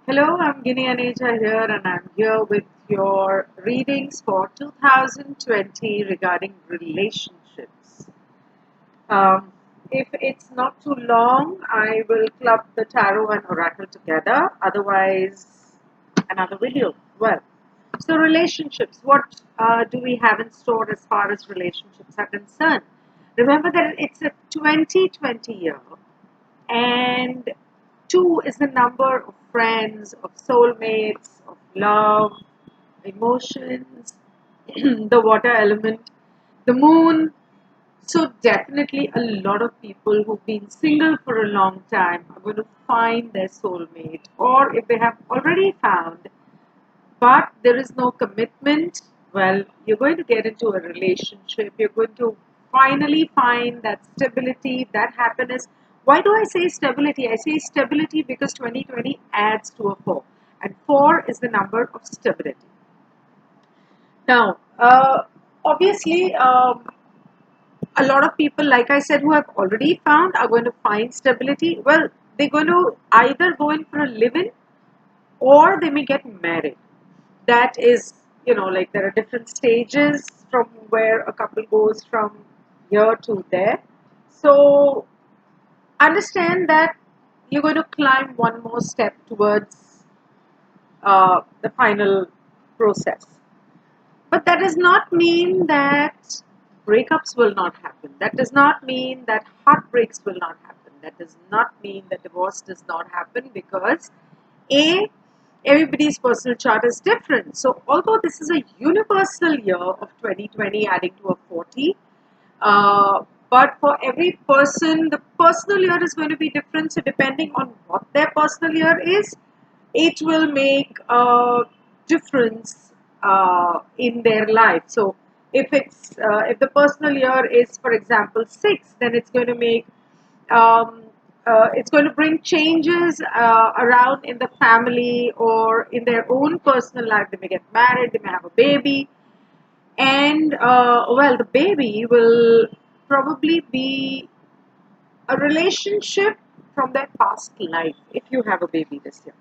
Hello, I'm Ginni Aneja here, and I'm here with your readings for 2020 regarding relationships. Um, if it's not too long, I will club the tarot and oracle together. Otherwise, another video. Well, so relationships. What do we have in store as far as relationships are concerned? Remember that it's a 2020 year, and two is the number of friends, of soulmates, of love, emotions, the water element, the moon. So, definitely, a lot of people who've been single for a long time are going to find their soulmate, or if they have already found, but there is no commitment, well, you're going to get into a relationship. You're going to finally find that stability, that happiness. Why do I say stability? I say stability because 2020 adds to a 4, and 4 is the number of stability. Now, obviously, a lot of people, like I said, who have already found are going to find stability. Well, they're going to either go in for a live in or they may get married. That is, like there are different stages from where a couple goes from here to there. So understand that you're going to climb one more step towards the final process. But that does not mean that breakups will not happen. That does not mean that heartbreaks will not happen. That does not mean that divorce does not happen because A, everybody's personal chart is different. So, although this is a universal year of 2020 adding to a 40, uh, but for every person, the personal year is going to be different. So, depending on what their personal year is, it will make a difference in their life. So, if the personal year is, for example, 6, then um, it's going to bring changes around in the family or in their own personal life. They may get married, they may have a baby, and well, the baby will probably be a relationship from their past life if you have a baby this year.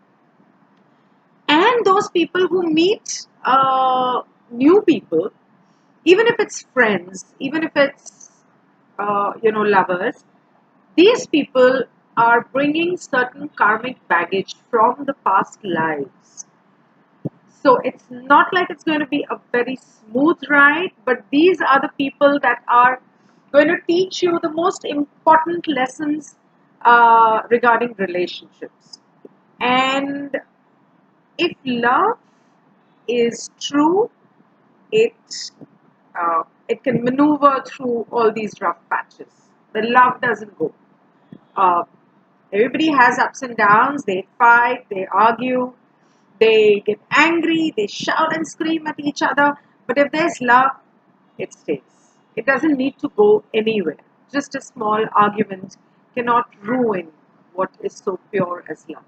And those people who meet new people, even if it's friends, even if it's lovers, these people are bringing certain karmic baggage from the past lives. So it's not like it's going to be a very smooth ride, but these are the people that are going to teach you the most important lessons regarding relationships. And if love is true, it it can maneuver through all these rough patches. The love doesn't go. Uh, Everybody has ups and downs. They fight, they argue, they get angry, they shout and scream at each other. But if there's love, it stays. It doesn't need to go anywhere. Just a small argument cannot ruin what is so pure as love.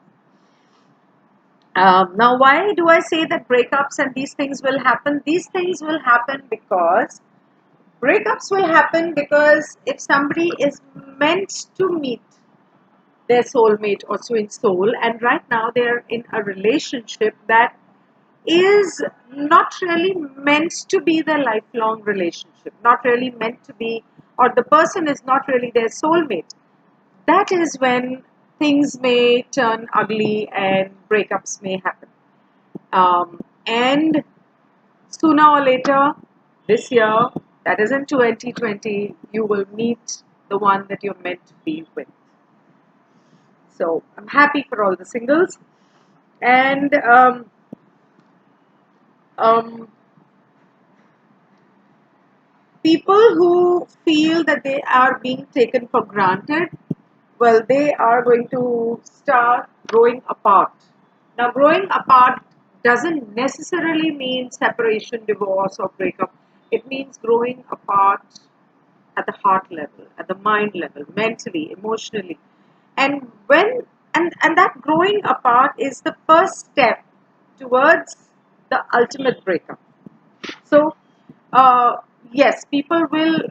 Now, why do I say that breakups and these things will happen? These things will happen because breakups will happen because if somebody is meant to meet their soulmate or twin soul, and right now they're in a relationship that is not really meant to be their lifelong relationship, not really meant to be, or the person is not really their soulmate, that is when things may turn ugly and breakups may happen. And sooner or later, this year, that is in 2020, you will meet the one that you're meant to be with. So I'm happy for all the singles. And um, people who feel that they are being taken for granted, well, they are going to start growing apart. Now, growing apart doesn't necessarily mean separation, divorce, or breakup. It means growing apart at the heart level, at the mind level, mentally, emotionally. And and that growing apart is the first step towards the ultimate breakup. So, uh, yes, people may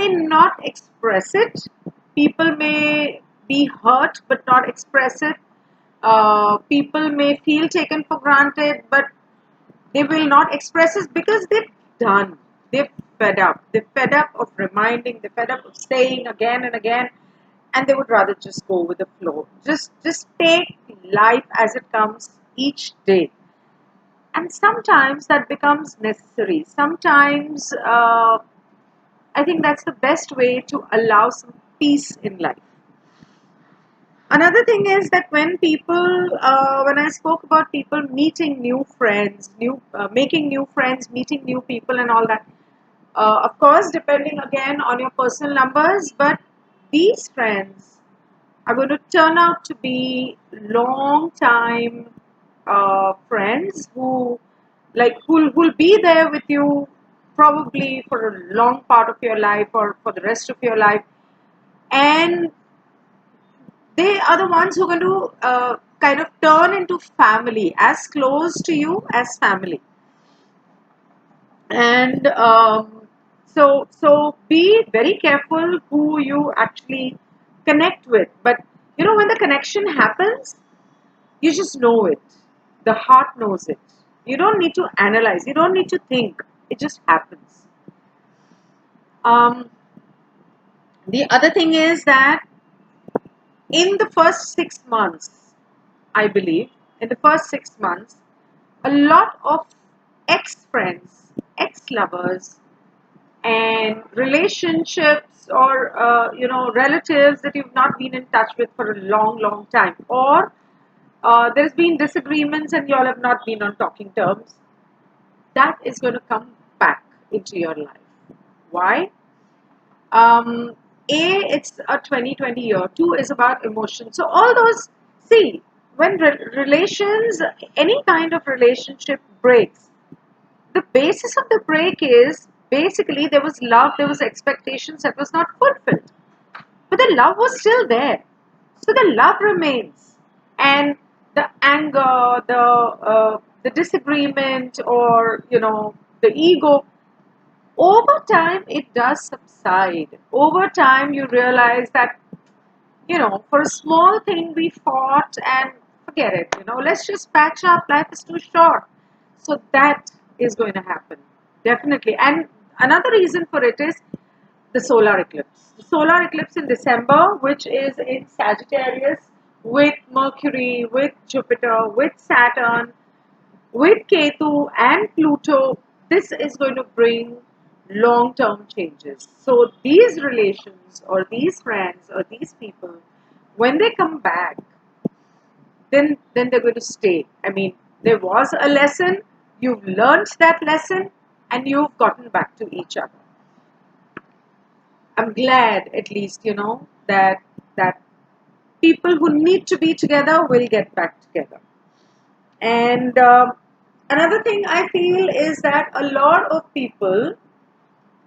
not express it. People may be hurt but not express it. People may feel taken for granted, but they will not express it because they've done. They're fed up. They're fed up of reminding. They're fed up of saying again and again, and they would rather just go with the flow. Just take life as it comes each day. And sometimes that becomes necessary. Sometimes I think that's the best way to allow some peace in life. Another thing is that when I spoke about people meeting new friends, making new friends, meeting new people, and all that, of course, depending again on your personal numbers, but these friends are going to turn out to be long time friends who'll be there with you probably for a long part of your life or for the rest of your life, and they are the ones who are going to kind of turn into family, as close to you as family. And so be very careful who you actually connect with. But when the connection happens, you just know it. The heart knows it. You don't need to analyze. You don't need to think. It just happens. Um, the other thing is that in the first 6 months, I believe, in the first 6 months, a lot of ex friends, ex lovers, and relationships or relatives that you've not been in touch with for a long, long time, or there's been disagreements and you all have not been on talking terms, that is going to come back into your life. Why? Um, it's a 2020 year. Two is about emotion. So all those, see, when relations, any kind of relationship breaks, the basis of the break is basically there was love, there was expectations that was not fulfilled, but the love was still there. So the love remains, and the anger, the disagreement, or the ego, over time it does subside. Over time you realize that for a small thing we fought and forget it. Let's just patch up. Life is too short. So that is going to happen. Definitely. And another reason for it is the solar eclipse. The solar eclipse in December, which is in Sagittarius with Mercury, with Jupiter, with Saturn, with Ketu and Pluto, this is going to bring long term changes. So, these relations or these friends or these people, when they come back, then they're going to stay. I mean, there was a lesson, you've learned that lesson, and you've gotten back to each other. I'm glad, at least, that people who need to be together will get back together. And another thing I feel is that a lot of people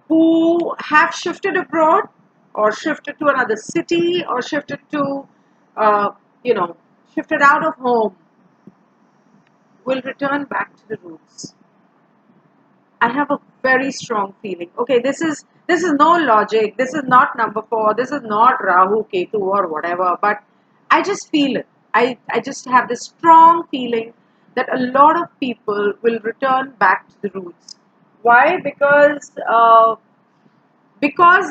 who have shifted abroad or shifted to another city or shifted to, uh, you know, shifted out of home will return back to the roots. I have a very strong feeling. Okay, this is no logic. This is not number four. This is not Rahu, Ketu, or whatever. But I just feel it. I just have this strong feeling that a lot of people will return back to the roots. Why? Because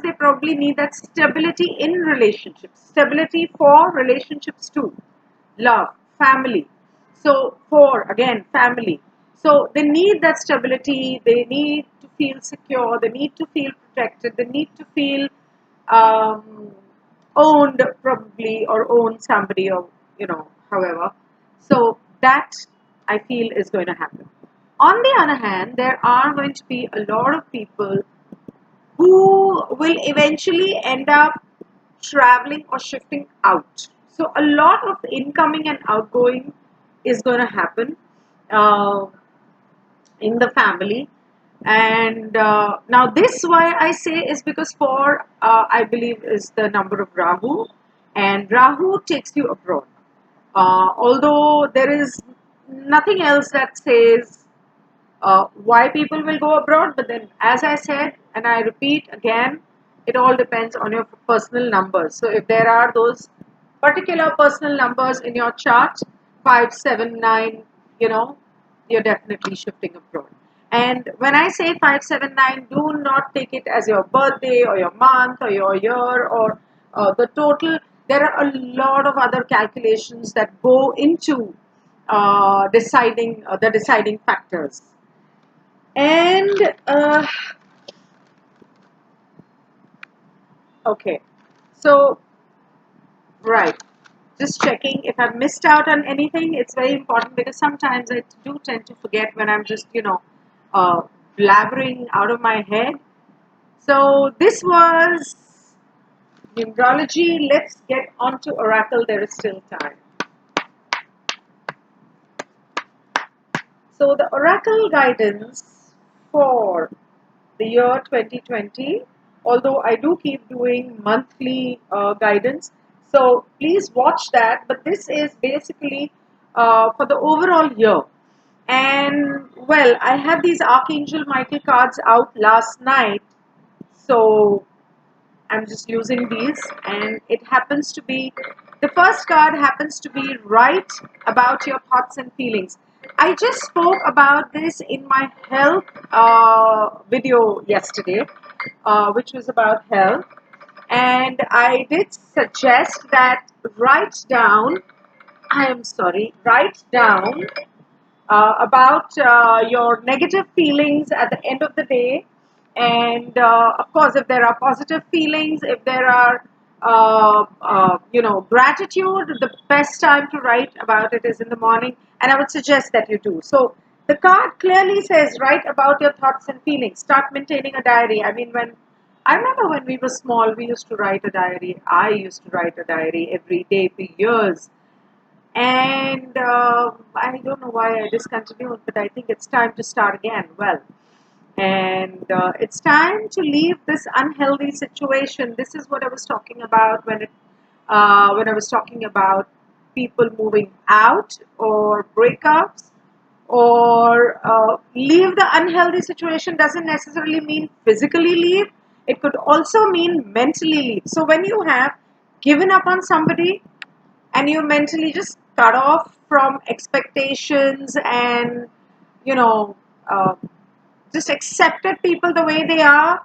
they probably need that stability in relationships, stability for relationships too, love, family. So, for again, family. So, they need that stability, they need to feel secure, they need to feel protected, they need to feel um, owned, probably, or own somebody, or however. So, that I feel is going to happen. On the other hand, there are going to be a lot of people who will eventually end up traveling or shifting out. So a lot of incoming and outgoing is going to happen uh, in the family. And now this why I say is because four I believe is the number of Rahu, and Rahu takes you abroad. Although there is nothing else that says why people will go abroad. But then, as I said, and I repeat again, it all depends on your personal numbers. So, if there are those particular personal numbers in your chart, 579, you know, you're definitely shifting abroad. And when I say 579, do not take it as your birthday or your month or your year or the total. There are a lot of other calculations that go into deciding the deciding factors. And okay, so right. Just checking if I've missed out on anything. It's very important because sometimes I do tend to forget when I'm just, uh, blabbering out of my head. So this was numerology. Let's get on to Oracle. There is still time. So the Oracle guidance for the year 2020, although I do keep doing monthly guidance, so please watch that. But this is basically for the overall year. And well, I had these Archangel Michael cards out last night, so I'm just using these, and it happens to be the first card happens to be right about your thoughts and feelings. I just spoke about this in my health video yesterday, which was about health, and I did suggest that write down. I am sorry, write down about your negative feelings at the end of the day. And of course, if there are positive feelings, if there are, gratitude, the best time to write about it is in the morning. And I would suggest that you do. So the card clearly says, write about your thoughts and feelings. Start maintaining a diary. I mean, when I remember when we were small, we used to write a diary. I used to write a diary every day for years, and I don't know why I discontinued, but I think it's time to start again. Well, and it's time to leave this unhealthy situation. This is what I was talking about when I was talking about people moving out or breakups or leave the unhealthy situation. Doesn't necessarily mean physically leave. It could also mean mentally leave. So when you have given up on somebody and you mentally just cut off from expectations and you know uh, just accepted people the way they are,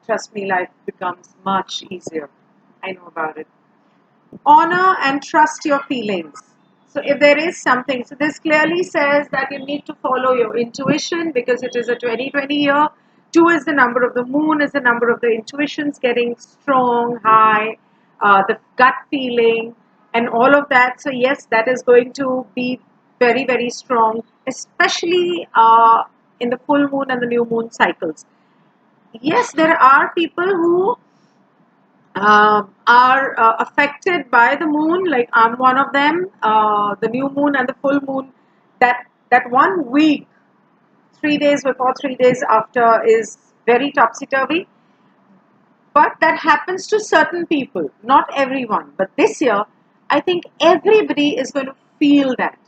trust me, life becomes much easier. I know about it. Honor and trust your feelings. So if there is something, so this clearly says that you need to follow your intuition because it is a 2020 year. 2 is the number of the moon, is the number of the intuitions getting strong, high, the gut feeling, and all of that. So yes, that is going to be very, very strong, especially in the full moon and the new moon cycles. Yes, there are people who are affected by the moon. Like I'm one of them. The new moon and the full moon. That 1 week, 3 days before, 3 days after, is very topsy turvy. But that happens to certain people, not everyone. But this year, I think everybody is going to feel that.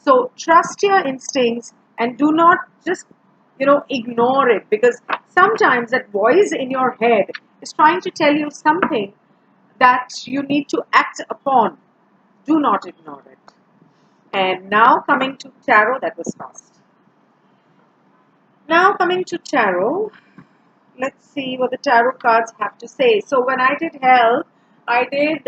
So trust your instincts and do not just, ignore it, because sometimes that voice in your head is trying to tell you something that you need to act upon. Do not ignore it. And now coming to tarot, that was fast. Now coming to tarot, let's see what the tarot cards have to say. So when I did health, I did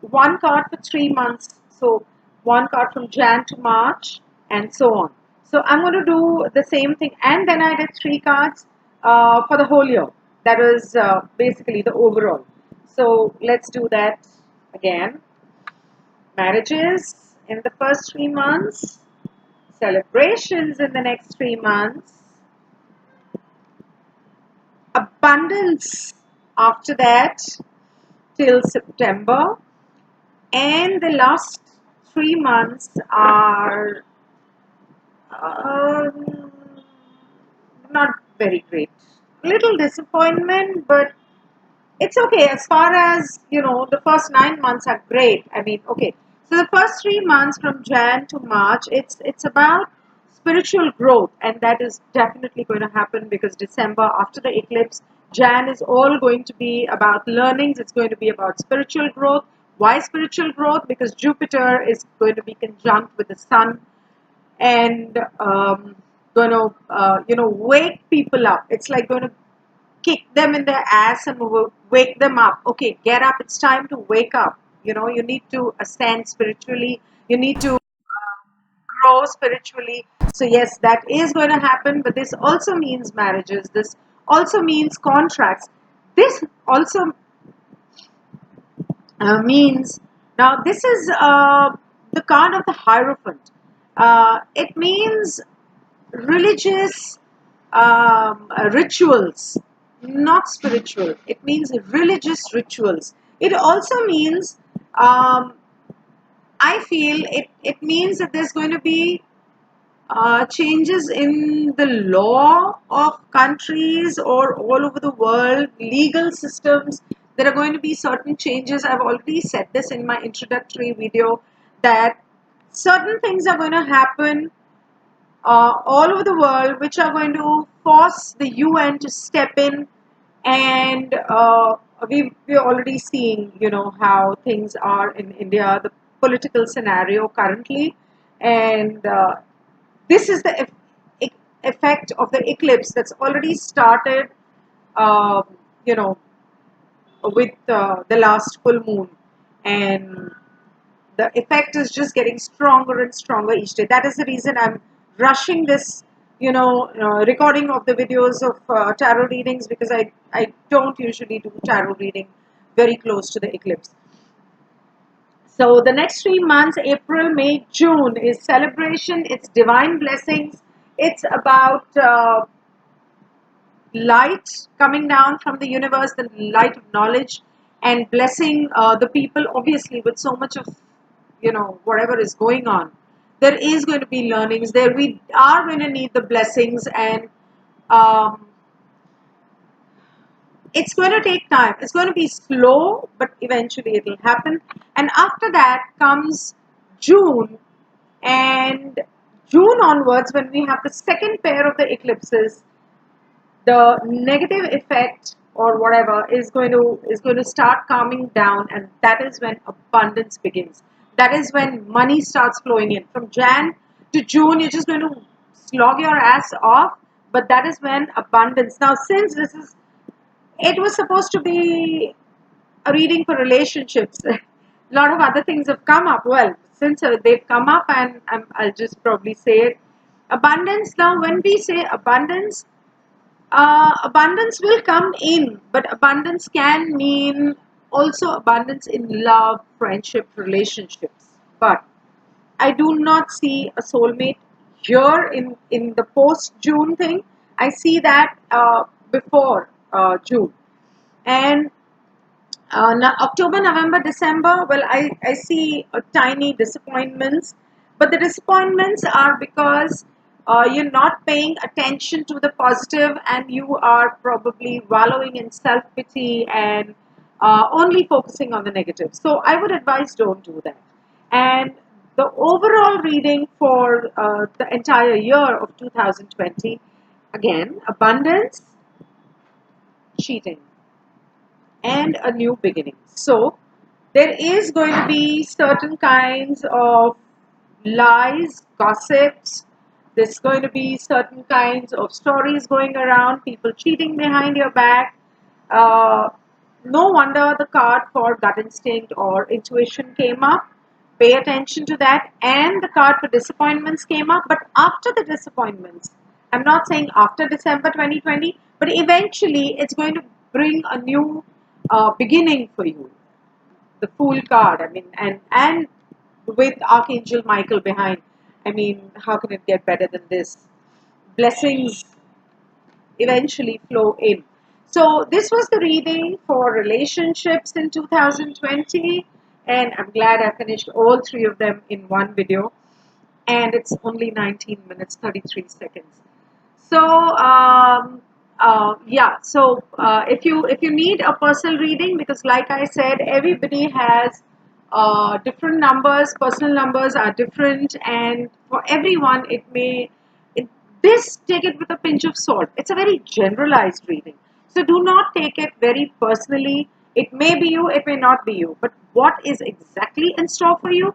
one card for 3 months. So one card from Jan to March and so on. So I'm going to do the same thing. And then I did 3 cards for the whole year. That was basically the overall. So let's do that again. Marriages in the first 3 months, celebrations in the next 3 months, abundance after that till September, and the last 3 months are um, not very great. Little disappointment, but it's okay as far as the first 9 months are great. I mean, okay, so the first 3 months from Jan to March, it's about spiritual growth, and that is definitely going to happen because December after the eclipse, Jan is all going to be about learnings. It's going to be about spiritual growth, Why spiritual growth? Because Jupiter is going to be conjunct with the Sun and going to wake people up. It's like going to kick them in their ass and wake them up. Okay, get up. It's time to wake up. You need to ascend spiritually. You need to grow spiritually. So yes, that is going to happen, but this also means marriages. This also means contracts. This also means, now this is the card of the Hierophant. It means religious rituals, not spiritual. It means religious rituals. It also means, I feel it means that there's going to be changes in the law of countries or all over the world, legal systems. There are going to be certain changes. I've already said this in my introductory video that certain things are going to happen all over the world, which are going to force the UN to step in. And we're already seeing, how things are in India, the political scenario currently. And this is the effect of the eclipse that's already started, uh, you know, with the last full moon. And the effect is just getting stronger and stronger each day. That is the reason I'm rushing this, recording of the videos of tarot readings, because I don't usually do tarot reading very close to the eclipse. So the next 3 months, April, May, June, is celebration. It's divine blessings. It's about light coming down from the universe, the light of knowledge, and blessing the people. Obviously, with so much of whatever is going on, there is going to be learnings. There we are going to need the blessings, and um, it's going to take time. It's going to be slow, but eventually it will happen. And after that comes June, and June onwards, when we have the second pair of the eclipses, the negative effect or whatever is going to start calming down, and that is when abundance begins. That is when money starts flowing in. From Jan to June, you're just going to slog your ass off, but that is when abundance. Now, since this is, it was supposed to be a reading for relationships. A lot of other things have come up. Well, since they've come up, and I'll just probably say it. Abundance. Now, when we say abundance, abundance will come in, but abundance can mean also abundance in love, friendship, relationships. But I do not see a soulmate here in the post June thing. I see that before June. And October, November, December, well, I see tiny disappointments, but the disappointments are because you're not paying attention to the positive, and you are probably wallowing in self pity and only focusing on the negative. So I would advise don't do that. And the overall reading for the entire year of 2020, again, abundance, cheating, and a new beginning. So there is going to be certain kinds of lies, gossips. There's going to be certain kinds of stories going around, people cheating behind your back. Uh, no wonder the card for gut instinct or intuition came up. Pay attention to that. And the card for disappointments came up. But after the disappointments, I'm not saying after December 2020, but eventually it's going to bring a new beginning for you. The Fool card, I mean, and with Archangel Michael behind, I mean, how can it get better than this? Blessings eventually flow in. So this was the reading for relationships in 2020, and I'm glad I finished all three of them in one video, and it's only 19 minutes 33 seconds. So yeah, so if you need a personal reading, because like I said, everybody has different numbers. Personal numbers are different, and for everyone it may, this, take it with a pinch of salt. It's a very generalized reading, so do not take it very personally. It may be you, it may not be you, but what is exactly in store for you?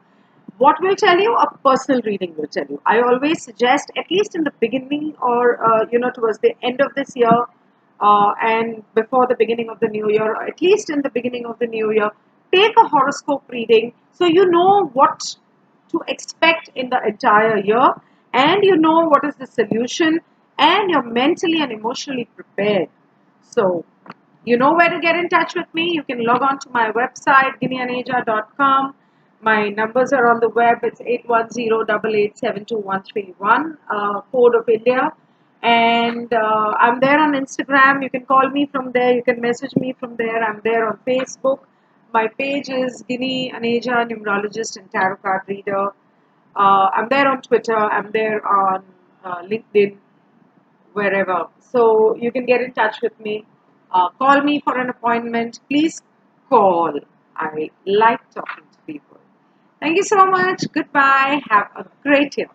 What will tell you? A personal reading will tell you. I always suggest, at least in the beginning or towards the end of this year, and before the beginning of the new year, or at least in the beginning of the new year, take a horoscope reading so you know what to expect in the entire year, and you know what is the solution, and you're mentally and emotionally prepared. So you know where to get in touch with me. You can log on to my website, ginnianeja.com. My numbers are on the web. It's 810-887-2131, code of India. And I'm there on Instagram. You can call me from there. You can message me from there. I'm there on Facebook. My page is Ginni Aneja, Numerologist and Tarot Card Reader. I'm there on Twitter. I'm there on LinkedIn, wherever. So you can get in touch with me. Call me for an appointment. Please call. I like talking to people. Thank you so much. Goodbye. Have a great year.